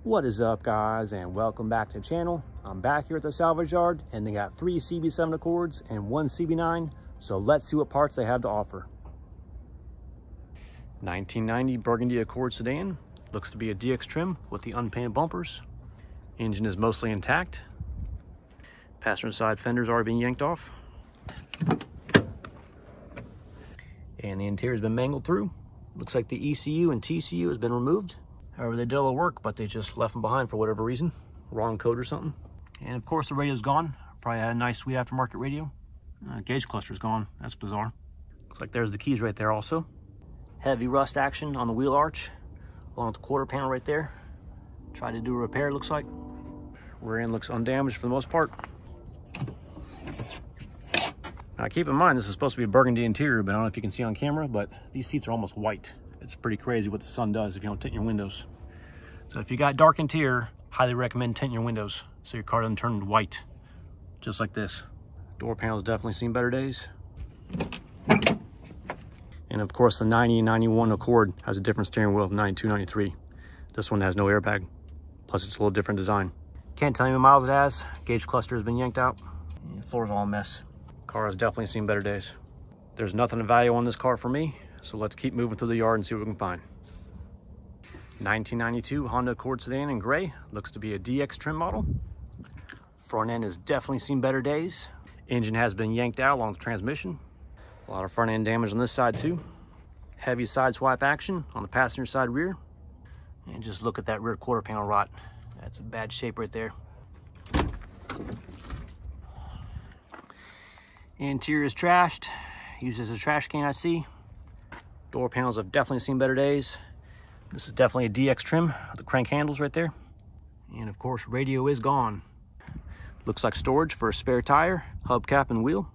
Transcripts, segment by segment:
What is up, guys, and welcome back to the channel. I'm back here at the salvage yard, and they got 3 CB7 Accords and 1 CB9, so let's see what parts they have to offer. 1990 Burgundy Accord sedan. Looks to be a DX trim with the unpainted bumpers. Engine is mostly intact. Passenger side fenders are being yanked off. And the interior has been mangled through. Looks like the ECU and TCU has been removed. However, they did all the work, but they just left them behind for whatever reason. Wrong code or something. And of course, the radio's gone. Probably had a nice, sweet aftermarket radio. Gauge cluster's gone. That's bizarre. Looks like there's the keys right there also. Heavy rust action on the wheel arch, along with the quarter panel right there. Tried to do a repair, looks like. Rear end looks undamaged for the most part. Now keep in mind, this is supposed to be a burgundy interior, but I don't know if you can see on camera, but these seats are almost white. It's pretty crazy what the sun does if you don't tint your windows. So if you got dark interior, highly recommend tinting your windows so your car doesn't turn white, just like this. Door panel's definitely seen better days. And of course, the 90 and 91 Accord has a different steering wheel than 92, 93. This one has no airbag. Plus, it's a little different design. Can't tell you how many miles it has. Gauge cluster has been yanked out. The floor's all a mess. Car has definitely seen better days. There's nothing of value on this car for me, so let's keep moving through the yard and see what we can find. 1992 Honda Accord sedan in gray. Looks to be a DX trim model. Front end has definitely seen better days. Engine has been yanked out along with the transmission. A lot of front end damage on this side too. Heavy side swipe action on the passenger side rear. And just look at that rear quarter panel rot. That's a bad shape right there. Interior is trashed. Used as a trash can, I see. Door panels have definitely seen better days. This is definitely a DX trim. The crank handles right there. And of course, radio is gone. Looks like storage for a spare tire, hubcap, and wheel.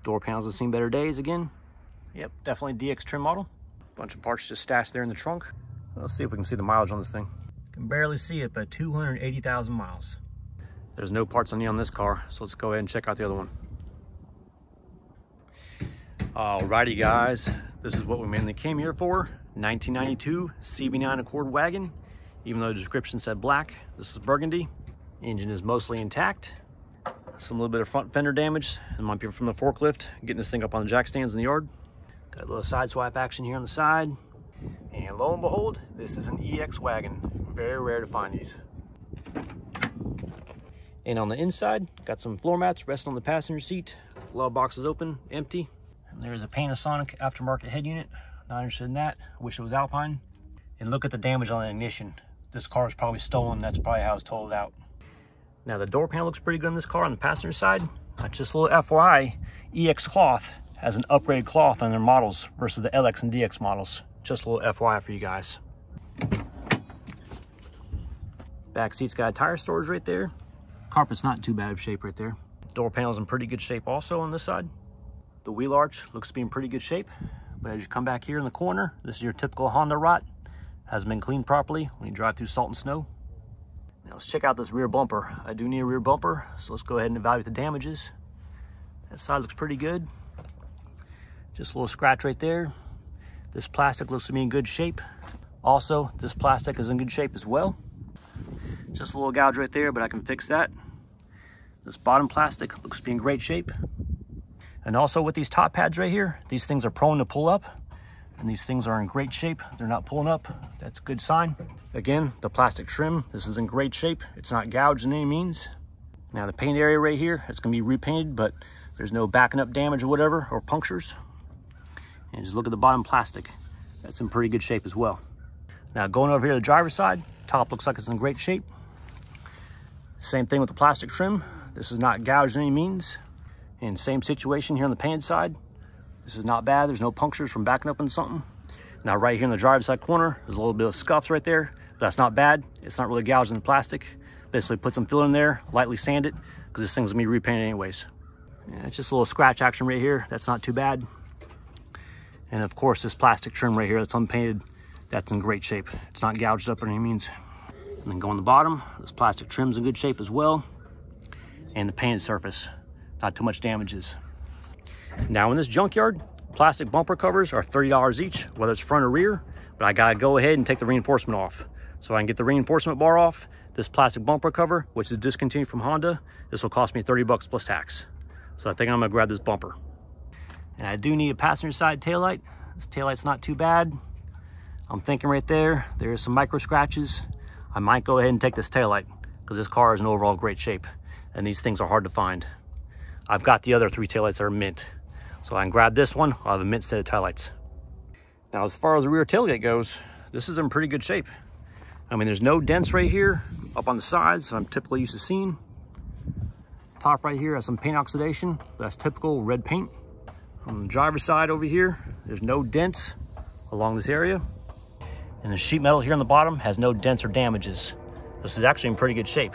Door panels have seen better days again. Yep, definitely DX trim model. Bunch of parts just stashed there in the trunk. Let's see if we can see the mileage on this thing. Can barely see it, but 280,000 miles. There's no parts on this car, so let's go ahead and check out the other one. Alrighty, guys, this is what we mainly came here for. 1992 CB9 Accord wagon. Even though the description said black, this is burgundy. Engine is mostly intact. Some little bit of front fender damage. It might be from the forklift, getting this thing up on the jack stands in the yard. Got a little side swipe action here on the side. And lo and behold, this is an EX wagon. Very rare to find these. And on the inside, got some floor mats resting on the passenger seat. Glove box is open, empty. And there's a Panasonic aftermarket head unit. Not interested in that. Wish it was Alpine. And look at the damage on the ignition. This car is probably stolen. That's probably how it's totaled out. Now the door panel looks pretty good on this car on the passenger side. Just a little FYI, EX cloth has an upgraded cloth on their models versus the LX and DX models. Just a little FYI for you guys. Back seat's got a tire storage right there. Carpet's not in too bad of shape right there. Door panel's in pretty good shape also on this side. The wheel arch looks to be in pretty good shape. But as you come back here in the corner, this is your typical Honda rot. Hasn't been cleaned properly when you drive through salt and snow. Now let's check out this rear bumper. I do need a rear bumper, so let's go ahead and evaluate the damages. That side looks pretty good. Just a little scratch right there. This plastic looks to be in good shape. Also, this plastic is in good shape as well. Just a little gouge right there, but I can fix that. This bottom plastic looks to be in great shape. And also with these top pads right here, these things are prone to pull up. And these things are in great shape. They're not pulling up. That's a good sign. Again, the plastic trim, this is in great shape. It's not gouged in any means. Now the paint area right here, it's gonna be repainted, but there's no backing up damage or whatever, or punctures. And just look at the bottom plastic. That's in pretty good shape as well. Now going over here to the driver's side, top looks like it's in great shape. Same thing with the plastic trim. This is not gouged in any means. And same situation here on the painted side. This is not bad. There's no punctures from backing up into something. Now right here in the driver's side corner, there's a little bit of scuffs right there, but that's not bad. It's not really gouged in the plastic. Basically put some filler in there, lightly sand it, because this thing's gonna be repainted anyways. Yeah, it's just a little scratch action right here. That's not too bad. And of course, this plastic trim right here that's unpainted, that's in great shape. It's not gouged up by any means. And then go on the bottom, this plastic trim's in good shape as well. And the painted surface, not too much damages. Now in this junkyard, plastic bumper covers are $30 each, whether it's front or rear, but I gotta go ahead and take the reinforcement off. So I can get the reinforcement bar off, this plastic bumper cover, which is discontinued from Honda. This will cost me 30 bucks plus tax. So I think I'm gonna grab this bumper. And I do need a passenger side taillight. This taillight's not too bad. I'm thinking right there, there's some micro scratches. I might go ahead and take this taillight because this car is in overall great shape and these things are hard to find. I've got the other 3 taillights that are mint. So I can grab this one, I'll have a mint set of taillights. Now, as far as the rear tailgate goes, this is in pretty good shape. I mean, there's no dents right here, up on the sides, so I'm typically used to seeing. Top right here has some paint oxidation, but that's typical red paint. On the driver's side over here, there's no dents along this area. And the sheet metal here on the bottom has no dents or damages. This is actually in pretty good shape.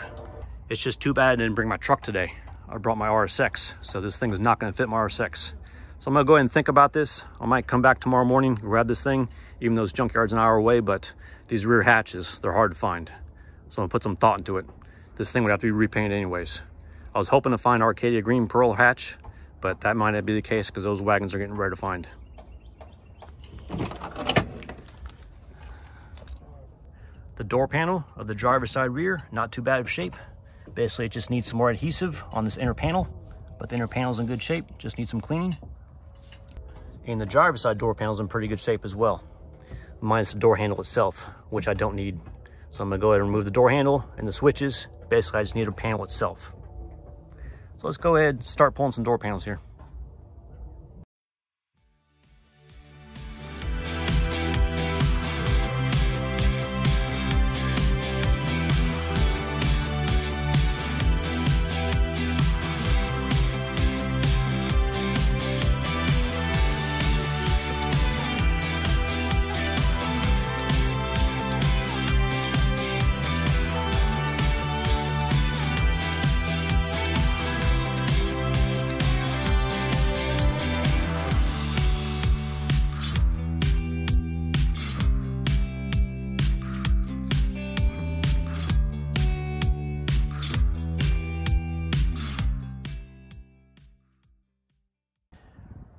It's just too bad I didn't bring my truck today. I brought my RSX, so this thing is not gonna fit my RSX. So I'm gonna go ahead and think about this. I might come back tomorrow morning, grab this thing, even though this Junkyard's an hour away, but these rear hatches, they're hard to find. So I'm gonna put some thought into it. This thing would have to be repainted anyways. I was hoping to find Arcadia green pearl hatch, but that might not be the case because those wagons are getting rare to find. The door panel of the driver's side rear, not too bad of shape. Basically, it just needs some more adhesive on this inner panel, but the inner panel's in good shape, just needs some cleaning. And the driver's side door panel's in pretty good shape as well, minus the door handle itself, which I don't need. So I'm gonna go ahead and remove the door handle and the switches. Basically, I just need a panel itself. So let's go ahead and start pulling some door panels here.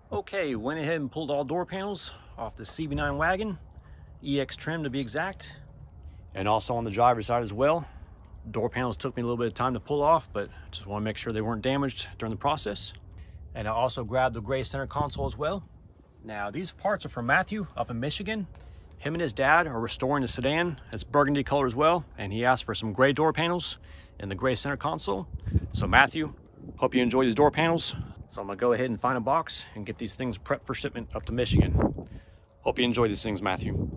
Okay, went ahead and pulled all door panels off the CB9 wagon, EX trim to be exact, and also on the driver's side as well. Door panels took me a little bit of time to pull off, but just want to make sure they weren't damaged during the process. And I also grabbed the gray center console as well. Now, these parts are from Matthew up in Michigan. Him and his dad are restoring the sedan. It's burgundy color as well, and he asked for some gray door panels and the gray center console. So Matthew, hope you enjoy these door panels. So I'm gonna go ahead and find a box and get these things prepped for shipment up to Michigan. Hope you enjoy these things, Matthew.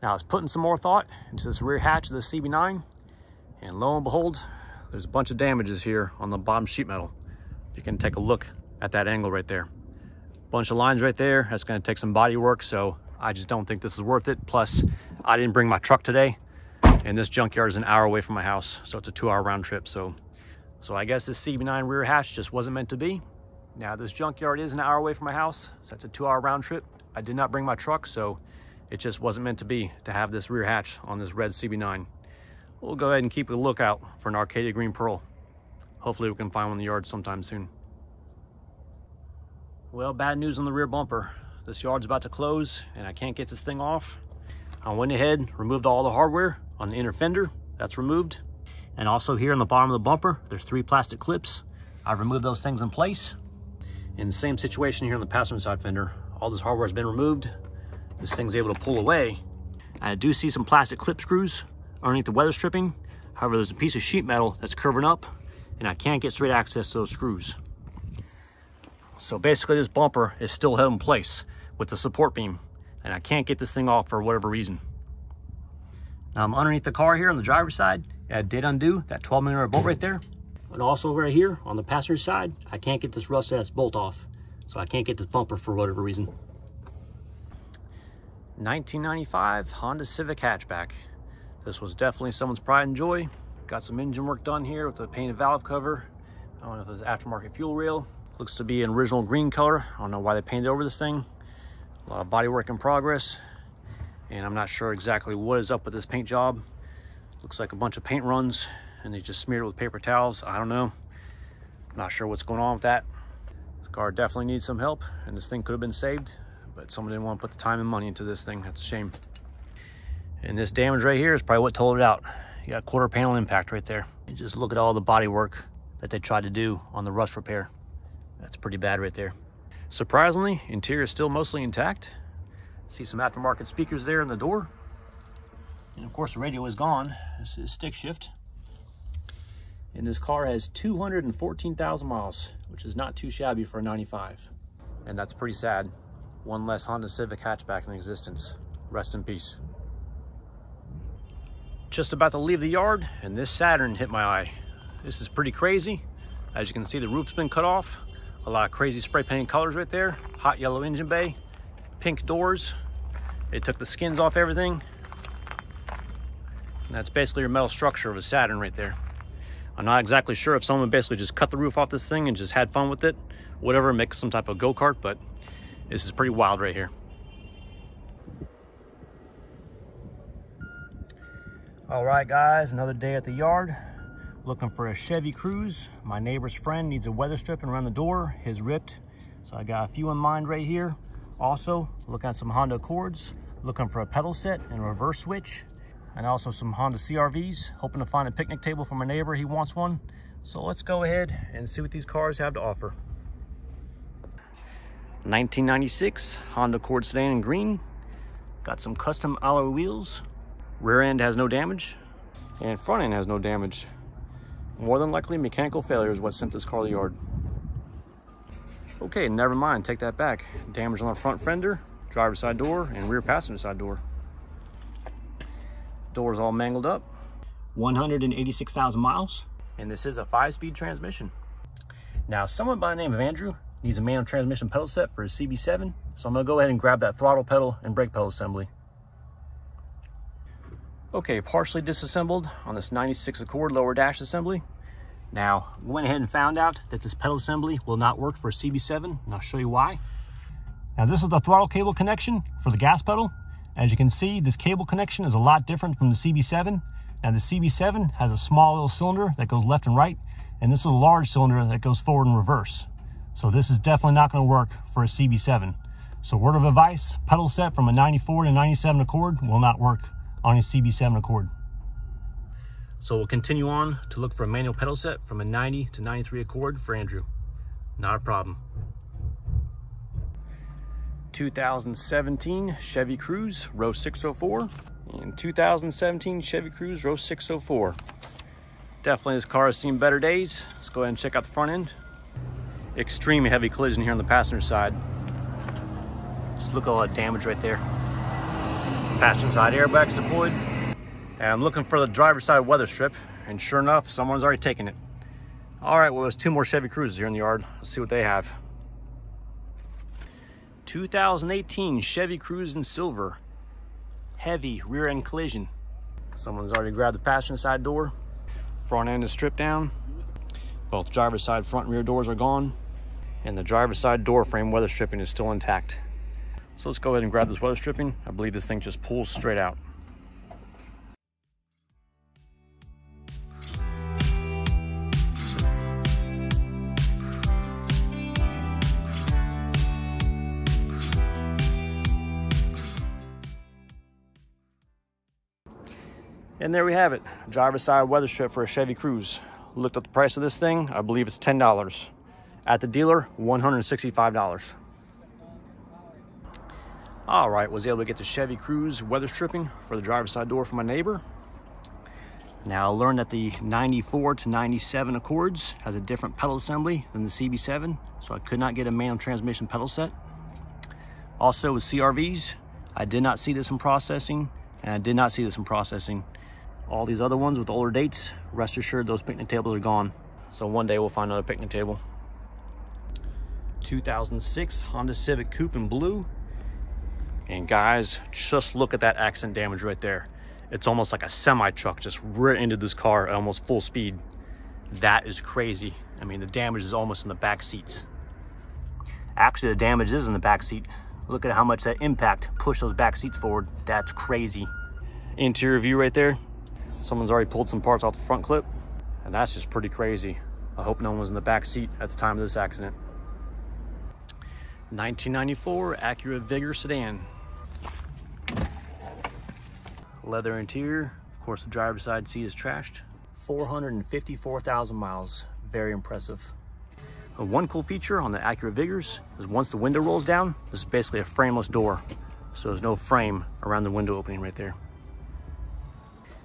Now I was putting some more thought into this rear hatch of the CB9, and lo and behold, there's a bunch of damages here on the bottom sheet metal. If you can take a look at that angle right there. Bunch of lines right there. That's gonna take some body work, so I just don't think this is worth it. Plus, I didn't bring my truck today, and this junkyard is an hour away from my house, so it's a 2-hour round trip. So I guess this CB9 rear hatch just wasn't meant to be. Now this junkyard is an hour away from my house, so that's a 2-hour round trip. I did not bring my truck, so it just wasn't meant to be to have this rear hatch on this red CB9. We'll go ahead and keep a lookout for an Arcadia green pearl. Hopefully we can find one in the yard sometime soon. Well, bad news on the rear bumper. This yard's about to close and I can't get this thing off. I went ahead, removed all the hardware on the inner fender. That's removed. And also here on the bottom of the bumper, there's 3 plastic clips. I've removed those things in place. In the same situation here on the passenger side fender, all this hardware has been removed. This thing's able to pull away. I do see some plastic clip screws underneath the weather stripping. However, there's a piece of sheet metal that's curving up and I can't get straight access to those screws. So basically this bumper is still held in place with the support beam and I can't get this thing off for whatever reason. Now I'm underneath the car here on the driver's side. I did undo that 12mm bolt right there. And also right here on the passenger side, I can't get this rusted ass bolt off. So I can't get this bumper for whatever reason. 1995 Honda Civic hatchback. This was definitely someone's pride and joy. Got some engine work done here with the painted valve cover. I don't know if it's aftermarket fuel rail. Looks to be an original green color. I don't know why they painted over this thing. A lot of body work in progress. And I'm not sure exactly what is up with this paint job. Looks like a bunch of paint runs and they just smeared it with paper towels. I don't know. I'm not sure what's going on with that. This car definitely needs some help and this thing could have been saved, but someone didn't want to put the time and money into this thing. That's a shame. And this damage right here is probably what told it out. You got quarter panel impact right there. And just look at all the body work that they tried to do on the rust repair. That's pretty bad right there. Surprisingly, interior is still mostly intact. See some aftermarket speakers there in the door. And of course the radio is gone. This is stick shift. And this car has 214,000 miles, which is not too shabby for a 95. And that's pretty sad. One less Honda Civic hatchback in existence. Rest in peace. Just about to leave the yard, and this Saturn hit my eye. This is pretty crazy. As you can see, the roof's been cut off. A lot of crazy spray painted colors right there. Hot yellow engine bay, pink doors. It took the skins off everything. And that's basically your metal structure of a Saturn right there. I'm not exactly sure if someone basically just cut the roof off this thing and just had fun with it. Whatever, make some type of go-kart, but this is pretty wild right here. All right, guys, another day at the yard. Looking for a Chevy Cruze. My neighbor's friend needs a weather stripping around the door. His ripped, so I got a few in mind right here. Also, looking at some Honda Accords. Looking for a pedal set and a reverse switch. And also some Honda CR-Vs. Hoping to find a picnic table for my neighbor. He wants one. So let's go ahead and see what these cars have to offer. 1996 Honda Accord sedan in green. Got some custom alloy wheels. Rear end has no damage, and front end has no damage. More than likely, mechanical failure is what sent this car to the yard. Okay, never mind, take that back. Damage on the front fender, driver's side door, and rear passenger side door. Door's all mangled up. 186,000 miles, and this is a 5-speed transmission. Now, someone by the name of Andrew needs a manual transmission pedal set for his CB7, so I'm gonna go ahead and grab that throttle pedal and brake pedal assembly. Okay, partially disassembled on this 96 Accord lower dash assembly. Now, went ahead and found out that this pedal assembly will not work for a CB7, and I'll show you why. Now, this is the throttle cable connection for the gas pedal. As you can see, this cable connection is a lot different from the CB7. Now, the CB7 has a small little cylinder that goes left and right, and this is a large cylinder that goes forward and reverse. So this is definitely not going to work for a CB7. So word of advice, pedal set from a 94 to 97 Accord will not work on a CB7 Accord. So we'll continue on to look for a manual pedal set from a 90 to 93 Accord for Andrew. Not a problem. 2017 Chevy Cruze row 604 and 2017 Chevy Cruze row 604. Definitely this car has seen better days. Let's go ahead and check out the front end. Extremely heavy collision here on the passenger side. Just look at all that damage right there. Passenger side airbags deployed. And I'm looking for the driver's side weather strip, and sure enough, someone's already taken it. All right, well, there's 2 more Chevy Cruzes here in the yard. Let's see what they have. 2018 Chevy Cruze in silver. Heavy rear end collision. Someone's already grabbed the passenger side door. Front end is stripped down. Both driver's side front and rear doors are gone. And the driver's side door frame weather stripping is still intact. So let's go ahead and grab this weather stripping. I believe this thing just pulls straight out. And there we have it, driver's side weather strip for a Chevy Cruze. Looked at the price of this thing, I believe it's $10. At the dealer, $165. All right, was able to get the Chevy Cruze weather stripping for the driver's side door for my neighbor. Now I learned that the 94 to 97 Accords has a different pedal assembly than the CB7, so I could not get a manual transmission pedal set. Also with CR-Vs, I did not see this in processing, and I did not see this in processing. All these other ones with older dates, rest assured those picnic tables are gone. So one day we'll find another picnic table. 2006 Honda Civic Coupe in blue. And guys, just look at that accident damage right there. It's almost like a semi-truck just rear-ended this car at almost full speed. That is crazy. I mean, the damage is almost in the back seats. Actually, the damage is in the back seat. Look at how much that impact pushed those back seats forward. That's crazy. Interior view right there. Someone's already pulled some parts off the front clip, and that's just pretty crazy. I hope no one was in the back seat at the time of this accident. 1994 Acura Vigor sedan. Leather interior. Of course, the driver's side seat is trashed. 454,000 miles. Very impressive. One cool feature on the Acura Vigors is once the window rolls down, this is basically a frameless door. So there's no frame around the window opening right there.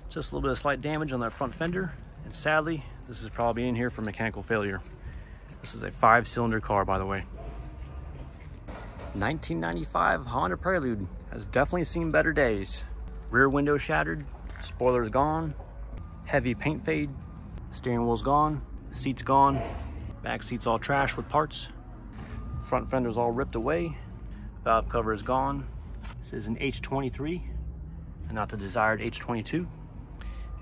Just a little bit of slight damage on that front fender. And sadly, this is probably in here for mechanical failure. This is a 5-cylinder car, by the way. 1995 Honda Prelude has definitely seen better days. Rear window shattered, spoilers gone, heavy paint fade, steering wheel's gone, seat's gone, back seat's all trashed with parts, front fender's all ripped away, valve cover is gone. This is an H23 and not the desired H22.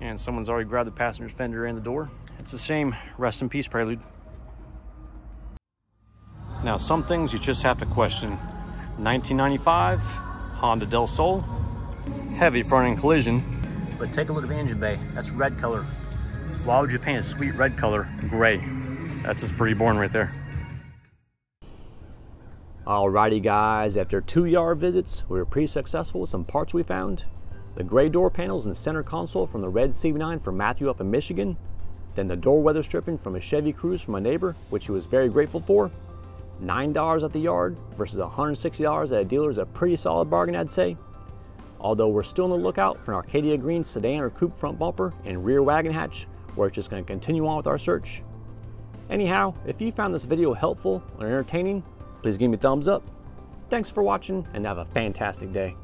And someone's already grabbed the passenger fender and the door. It's a shame. Rest in peace, Prelude. Now, some things you just have to question. 1995 Honda Del Sol. Heavy front end collision. But take a look at the engine bay. That's red color. Why would you paint a sweet red color gray? That's just pretty boring right there. Alrighty guys, after 2 yard visits, we were pretty successful with some parts we found. The gray door panels in the center console from the red CB7 from Matthew up in Michigan. Then the door weather stripping from a Chevy Cruze from a neighbor, which he was very grateful for. $9 at the yard versus $160 at a dealer is a pretty solid bargain, I'd say. Although we're still on the lookout for an Arcadia green sedan or coupe front bumper and rear wagon hatch, we're just going to continue on with our search. Anyhow, if you found this video helpful or entertaining, please give me a thumbs up. Thanks for watching and have a fantastic day.